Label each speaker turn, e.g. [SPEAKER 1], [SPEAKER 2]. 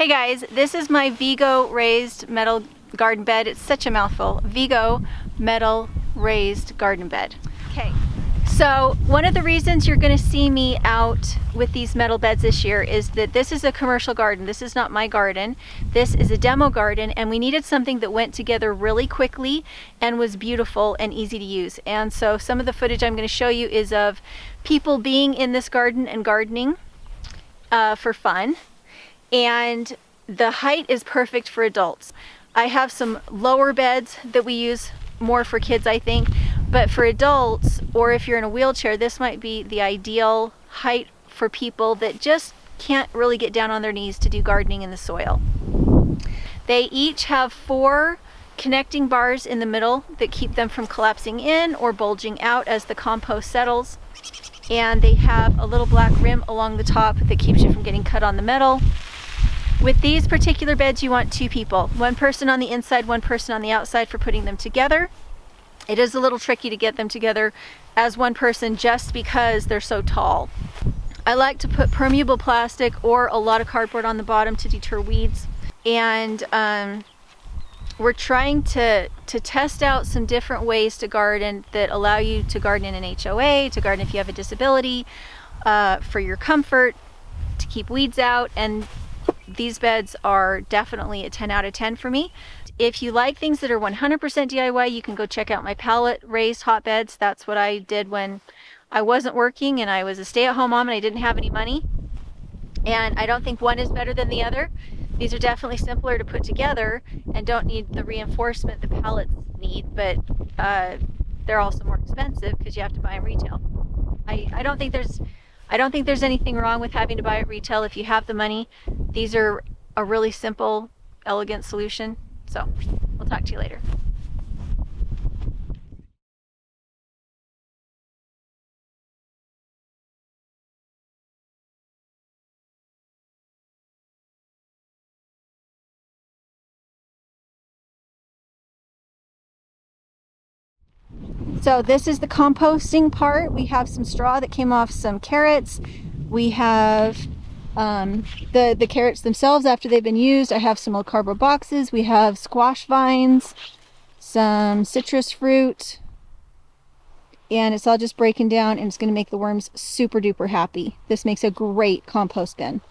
[SPEAKER 1] Hey guys, this is my Vego raised metal garden bed. It's such a mouthful. Vego metal raised garden bed. Okay, so one of the reasons you're going to see me out with these metal beds this year is that this is a commercial garden. This is not my garden. This is a demo garden, and we needed something that went together really quickly and was beautiful and easy to use. And so some of the footage I'm going to show you is of people being in this garden and gardening for fun. And the height is perfect for adults. I have some lower beds that we use more for kids, I think, but for adults, or if you're in a wheelchair, this might be the ideal height for people that just can't really get down on their knees to do gardening in the soil. They each have 4 connecting bars in the middle that keep them from collapsing in or bulging out as the compost settles. And they have a little black rim along the top that keeps you from getting cut on the metal. With these particular beds, you want 2 people. 1 person on the inside, 1 person on the outside for putting them together. It is a little tricky to get them together as 1 person just because they're so tall. I like to put permeable plastic or a lot of cardboard on the bottom to deter weeds. And we're trying to test out some different ways to garden that allow you to garden in an HOA, to garden if you have a disability, for your comfort, to keep weeds out. And these beds are definitely a 10 out of 10 for me. If you like things that are 100% DIY, you can go check out my pallet raised hotbeds. That's what I did when I wasn't working and I was a stay-at-home mom and I didn't have any money. And I don't think one is better than the other. These are definitely simpler to put together and don't need the reinforcement the pallets need, but they're also more expensive because you have to buy them retail. I don't think there's anything wrong with having to buy it retail if you have the money. These are a really simple, elegant solution. So we'll talk to you later. So this is the composting part. We have some straw that came off some carrots. We have the carrots themselves after they've been used. I have some old cardboard boxes. We have squash vines, some citrus fruit, and it's all just breaking down, and it's going to make the worms super duper happy. This makes a great compost bin.